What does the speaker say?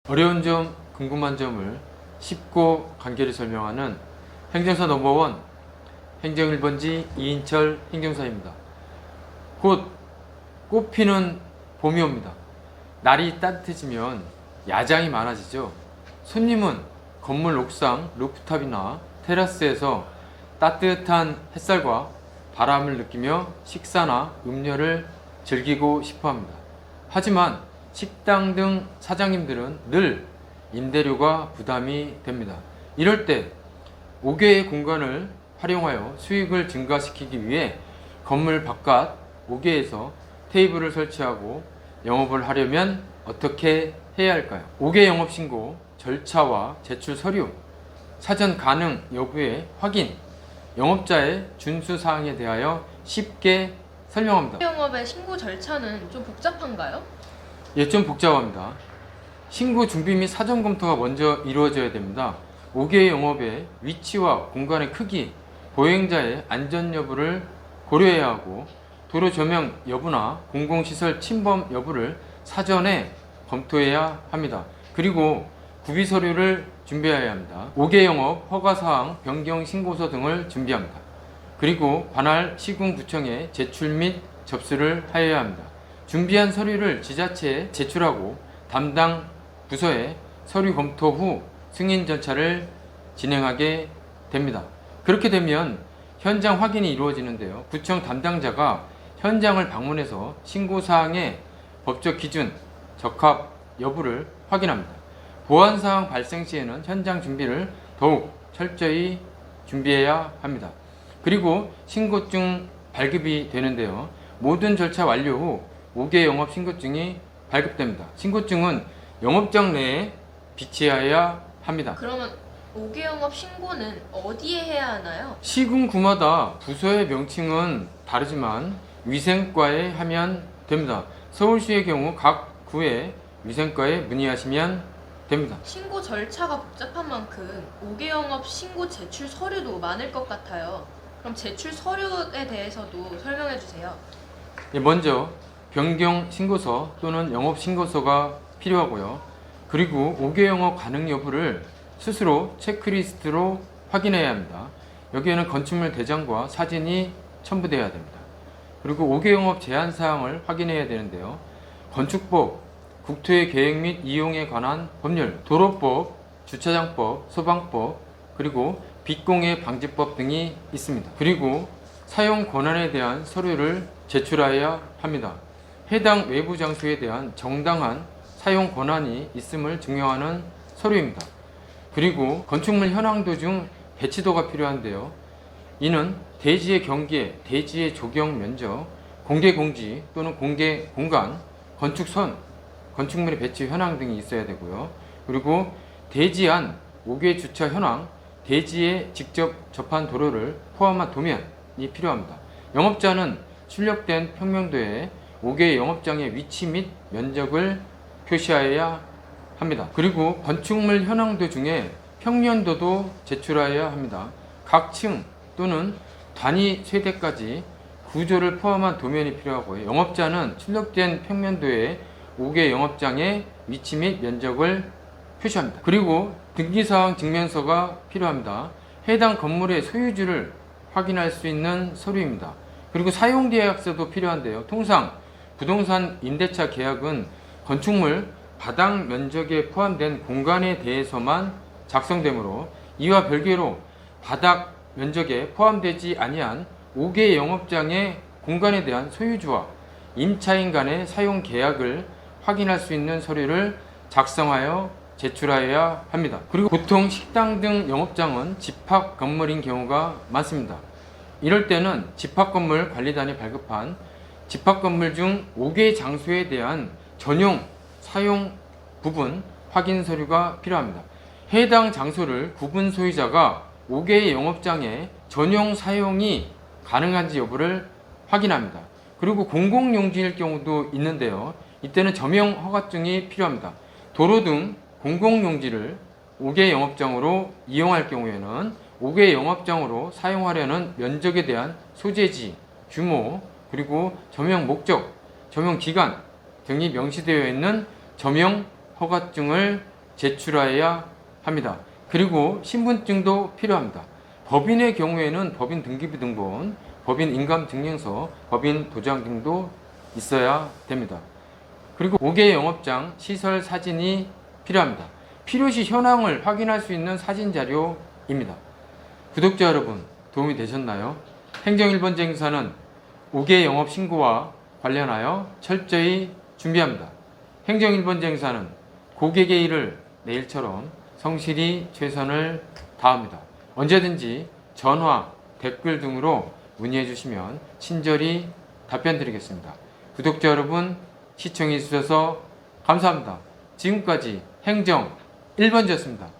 어려운 점, 궁금한 점을 쉽고 간결히 설명하는 행정사 넘버원 행정 1번지 이인철 행정사입니다. 곧 꽃피는 봄이 옵니다. 날이 따뜻해지면 야장이 많아지죠. 손님은 건물 옥상, 루프탑이나 테라스에서 따뜻한 햇살과 바람을 느끼며 식사나 음료를 즐기고 싶어 합니다. 하지만 식당 등 사장님들은 늘 임대료가 부담이 됩니다. 이럴 때 5개의 공간을 활용하여 수익을 증가시키기 위해 건물 바깥 5개에서 테이블을 설치하고 영업을 하려면 어떻게 해야 할까요? 5개 영업신고 절차와 제출 서류, 사전 가능 여부의 확인, 영업자의 준수 사항에 대하여 쉽게 설명합니다. 영업의 신고 절차는 좀 복잡한가요? 예, 좀 복잡합니다. 신고 준비 및 사전 검토가 먼저 이루어져야 됩니다. 5개의 영업의 위치와 공간의 크기, 보행자의 안전 여부를 고려해야 하고 도로 조명 여부나 공공시설 침범 여부를 사전에 검토해야 합니다. 그리고 구비 서류를 준비해야 합니다. 5개 영업 허가사항 변경 신고서 등을 준비합니다. 그리고 관할 시군구청에 제출 및 접수를 하여야 합니다. 준비한 서류를 지자체에 제출하고 담당 부서에 서류 검토 후 승인 절차를 진행하게 됩니다. 그렇게 되면 현장 확인이 이루어지는데요. 구청 담당자가 현장을 방문해서 신고사항의 법적 기준, 적합 여부를 확인합니다. 보안사항 발생 시에는 현장 준비를 더욱 철저히 준비해야 합니다. 그리고 신고증 발급이 되는데요. 모든 절차 완료 후 5개 영업 신고증이 발급됩니다. 신고증은 영업장 내에 비치해야 합니다. 그러면 5개 영업 신고는 어디에 해야 하나요? 시군구마다 부서의 명칭은 다르지만 위생과에 하면 됩니다. 서울시의 경우 각 구에 위생과에 문의하시면 됩니다. 신고 절차가 복잡한 만큼 5개 영업 신고 제출 서류도 많을 것 같아요. 그럼 제출 서류에 대해서도 설명해 주세요. 예, 먼저 변경 신고서 또는 영업 신고서가 필요하고요. 그리고 5개 영업 가능 여부를 스스로 체크리스트로 확인해야 합니다. 여기에는 건축물 대장과 사진이 첨부되어야 됩니다. 그리고 5개 영업 제한 사항을 확인해야 되는데요. 건축법, 국토의 계획 및 이용에 관한 법률, 도로법, 주차장법, 소방법, 그리고 빛공해 방지법 등이 있습니다. 그리고 사용 권한에 대한 서류를 제출해야 합니다. 해당 외부 장소에 대한 정당한 사용 권한이 있음을 증명하는 서류입니다. 그리고 건축물 현황도 중 배치도가 필요한데요. 이는 대지의 경계, 대지의 조경 면적, 공개 공지 또는 공개 공간, 건축선, 건축물의 배치 현황 등이 있어야 되고요. 그리고 대지 안 5개 주차 현황, 대지에 직접 접한 도로를 포함한 도면이 필요합니다. 영업자는 출력된 평면도에 5개 영업장의 위치 및 면적을 표시하여야 합니다. 그리고 건축물 현황도 중에 평면도도 제출하여야 합니다. 각 층 또는 단위 세대까지 구조를 포함한 도면이 필요하고요. 영업자는 출력된 평면도에 5개 영업장의 위치 및 면적을 표시합니다. 그리고 등기사항 증명서가 필요합니다. 해당 건물의 소유주를 확인할 수 있는 서류입니다. 그리고 사용계약서도 필요한데요. 통상 부동산 임대차 계약은 건축물 바닥 면적에 포함된 공간에 대해서만 작성되므로 이와 별개로 바닥 면적에 포함되지 아니한 5개 영업장의 공간에 대한 소유주와 임차인 간의 사용 계약을 확인할 수 있는 서류를 작성하여 제출하여야 합니다. 그리고 보통 식당 등 영업장은 집합 건물인 경우가 많습니다. 이럴 때는 집합 건물 관리단이 발급한 집합 건물 중 5개 장소에 대한 전용 사용 부분 확인 서류가 필요합니다. 해당 장소를 구분 소유자가 5개의 영업장에 전용 사용이 가능한지 여부를 확인합니다. 그리고 공공용지일 경우도 있는데요. 이때는 점용 허가증이 필요합니다. 도로 등 공공용지를 5개 영업장으로 이용할 경우에는 5개 영업장으로 사용하려는 면적에 대한 소재지, 규모, 그리고 점용 목적, 점용 기간 등이 명시되어 있는 점용 허가증을 제출하여야 합니다. 그리고 신분증도 필요합니다. 법인의 경우에는 법인 등기부 등본, 법인 인감증명서, 법인 도장 등도 있어야 됩니다. 그리고 5개 영업장 시설 사진이 필요합니다. 필요시 현황을 확인할 수 있는 사진 자료입니다. 구독자 여러분, 도움이 되셨나요? 행정 1번지 행사는 5개 영업 신고와 관련하여 철저히 준비합니다. 행정 1번지 행사는 고객의 일을 내일처럼 성실히 최선을 다합니다. 언제든지 전화, 댓글 등으로 문의해 주시면 친절히 답변 드리겠습니다. 구독자 여러분, 시청해 주셔서 감사합니다. 지금까지 행정 1번지였습니다.